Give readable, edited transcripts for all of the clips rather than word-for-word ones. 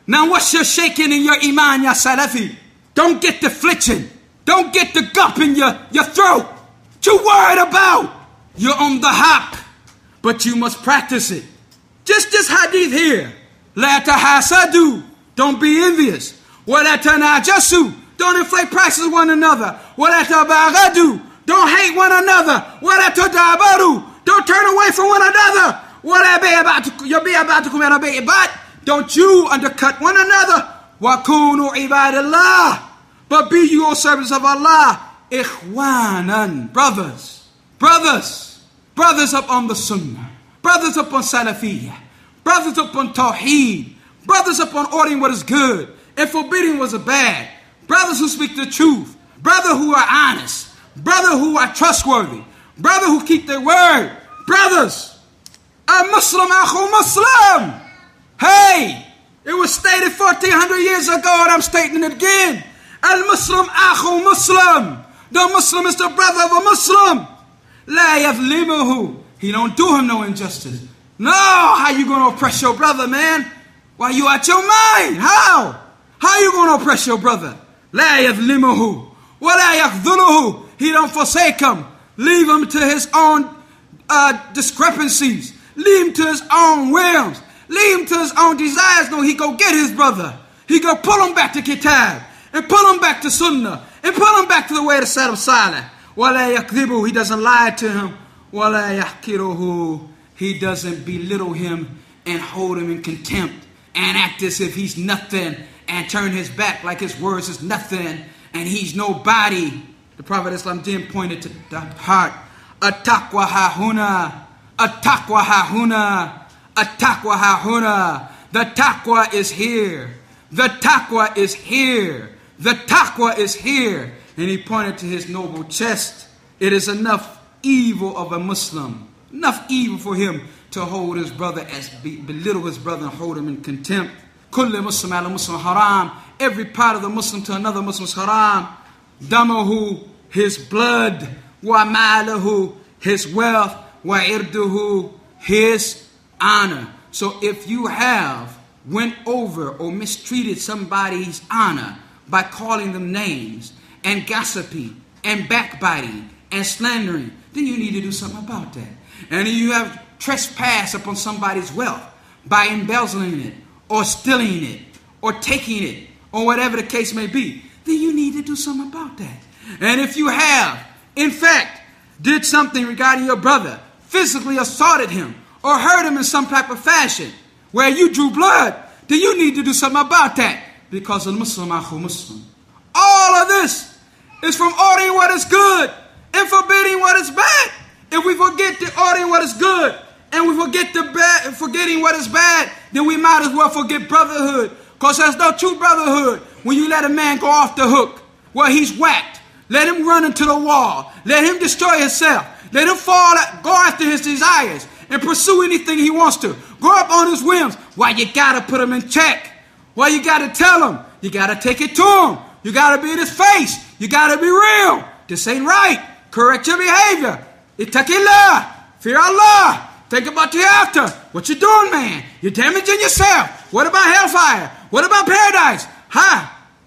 Now what's your shaking in your iman, ya Salafi? Don't get the flinching. Don't get the gulp in your throat. What you worried about? You're on the haq, but you must practice it. Just this hadith here. La tahasadu. Don't be envious. Wa la tanajasu. Don't inflate prices of one another. Wa la tabaghadu. Don't hate one another. Wa la tadabaru. Don't turn away from one another. Wa la bi'abatukum ala bi'ibad. Don't you undercut one another. Wa kunu ibadallah. But be you all servants of Allah. Ikhwanan. Brothers. Brothers. Brothers up on the sunnah. Brothers up on salafiyah. Brothers up on tawheed. Brothers up on ordering what is good and forbidding what is bad. Brothers who speak the truth. Brothers who are honest. Brothers who are trustworthy. Brothers who keep their word. Brothers. A Muslim akhu Muslim. Hey, it was stated 1400 years ago and I'm stating it again. Al-Muslim akhu Muslim. The Muslim is the brother of a Muslim. La yadlimuhu. He don't do him no injustice. No, how you going to oppress your brother, man? Why you out your mind? How? How you going to oppress your brother? La yadlimuhu. Wa la yakhdhuluhu. He don't forsake him. Leave him to his own discrepancies. Leave him to his own whims. Leave him to his own desires. No, he go get his brother. He go pull him back to Kitab. And pull him back to Sunnah. And pull him back to the way to Salaf Salih. Wa la yakdhibu. He doesn't lie to him. Wa la yahkiruhu. He doesn't belittle him and hold him in contempt and act as if he's nothing and turn his back like his words is nothing and he's nobody. The Prophet Islam then pointed to the heart. At-taqwa ha-huna. At-taqwa ha-huna. At-taqwa ha-huna. The taqwa is here. The taqwa is here. The taqwa is here. And he pointed to his noble chest. It is enough evil of a Muslim. Enough evil for him to hold his brother as belittle his brother and hold him in contempt. Kulli Muslim ala Muslim haram. Every part of the Muslim to another Muslim is haram. Damahu, his blood. Wa malahu, his wealth. Wa irduhu, his honor. So if you have went over or mistreated somebody's honor by calling them names and gossiping and backbiting and slandering, then you need to do something about that. And if you have trespassed upon somebody's wealth by embezzling it or stealing it or taking it or whatever the case may be, then you need to do something about that. And if you have, in fact, did something regarding your brother, physically assaulted him or hurt him in some type of fashion where you drew blood, then you need to do something about that. Because al-Muslim akhu Muslim. All of this is from ordering what is good and forbidding what is bad. If we forget to ordering what is good and we forget the bad, forgetting what is bad, then we might as well forget brotherhood. Because there's no true brotherhood when you let a man go off the hook. Well, he's whacked. Let him run into the wall. Let him destroy himself. Let him go after his desires and pursue anything he wants to. Go up on his whims. Why you gotta put him in check? Why you gotta tell him? You gotta take it to him. You gotta be in his face. You gotta be real. This ain't right. Correct your behavior. Ittaqillah. Fear Allah. Think about the after. What you doing, man? You're damaging yourself. What about hellfire? What about paradise?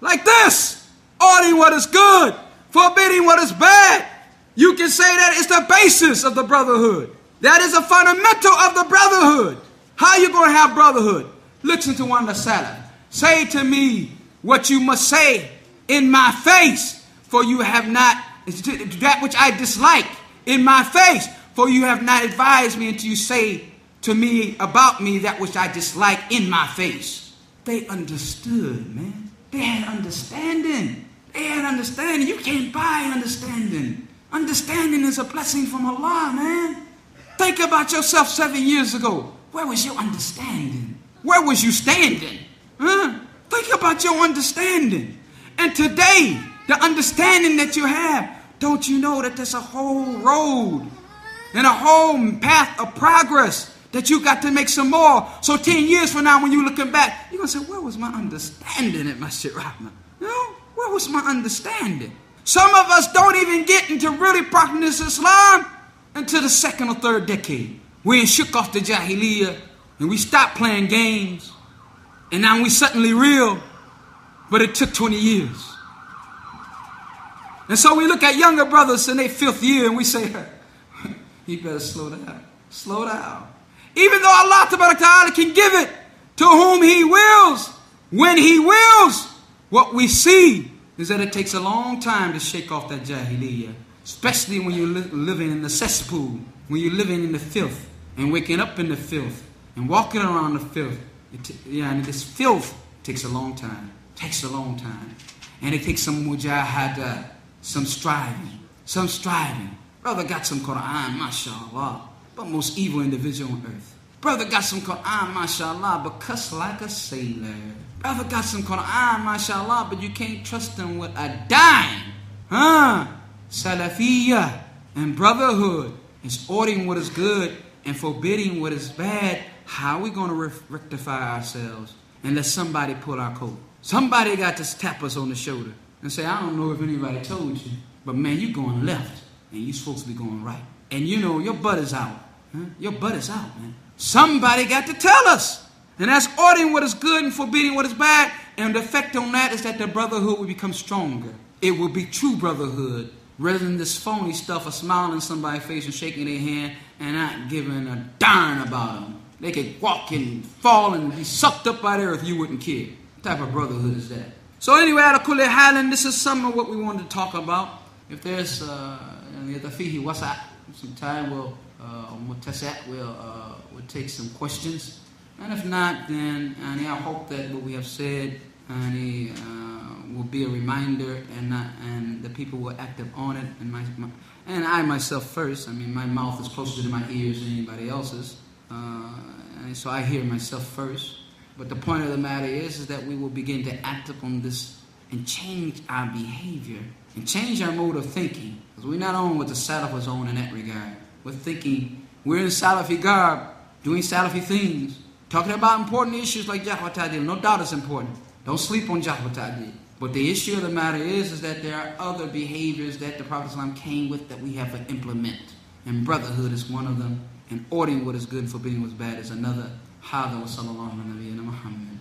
Like this. Ordering what is good. Forbidding what is bad. You can say that it's the basis of the brotherhood. That is a fundamental of the brotherhood. How you going to have brotherhood? Listen to one of the Salaf. Say to me what you must say in my face, for you have not, that which I dislike in my face, for you have not advised me until you say to me about me that which I dislike in my face. They understood, man. They had understanding. They had understanding. You can't buy understanding. Understanding is a blessing from Allah, man. Think about yourself 7 years ago. Where was your understanding? Where was you standing? Think about your understanding. And today, the understanding that you have, don't you know that there's a whole road and a whole path of progress that you got to make some more. So 10 years from now, when you're looking back, you're going to say, where was my understanding at Masjid Rahman? You know, where was my understanding? Some of us don't even get into really practicing Islam until the second or third decade. We shook off the Jahiliyyah and we stopped playing games. And now we suddenly real, but it took 20 years. And so we look at younger brothers in their 5th year and we say, you better slow down. Slow down. Even though Allah Ta'ala can give it to whom He wills, when He wills, what we see is that it takes a long time to shake off that jahiliyyah. Especially when you're living in the cesspool, when you're living in the filth, and waking up in the filth, and walking around the filth. And this filth takes a long time. Takes a long time. And it takes some mujahada, some striving. Some striving. Brother got some Qur'an, mashallah, but most evil individual on earth. Brother got some Qur'an, mashallah, but cuss like a sailor. Brother got some Qur'an, mashallah, but you can't trust him with a dime. Salafiyah and brotherhood is ordering what is good and forbidding what is bad. How are we going to rectify ourselves and let somebody pull our coat? Somebody got to tap us on the shoulder and say, I don't know if anybody told you, but man, you're going left and you're supposed to be going right. And you know, your butt is out. Your butt is out, man. Somebody got to tell us. And that's ordering what is good and forbidding what is bad. And the effect on that is that the brotherhood will become stronger. It will be true brotherhood, rather than this phony stuff of smiling in somebody's face and shaking their hand and not giving a darn about them. They could walk and fall and be sucked up by the earth, you wouldn't care. What type of brotherhood is that? So anyway, ala kulli halin, this is some of what we wanted to talk about. If there's some time, we'll take some questions. And if not, then I hope that what we have said will be a reminder, and the people will act on it. And I myself first. I mean, my mouth is closer to my ears than anybody else's, and so I hear myself first. But the point of the matter is that we will begin to act upon this and change our behavior and change our mode of thinking, because we're not on what the Salaf was on in that regard. We're thinking we're in Salafi garb, doing Salafi things, talking about important issues like Jarh wa Ta'dil. No doubt it's important. Don't sleep on Jarh wa Ta'dil. But the issue of the matter is that there are other behaviors that the Prophet ﷺ came with that we have to implement. And brotherhood is one of them. And ordering what is good and forbidding what is bad is another. Hada wa sallallahu ala nabiyyina Muhammad.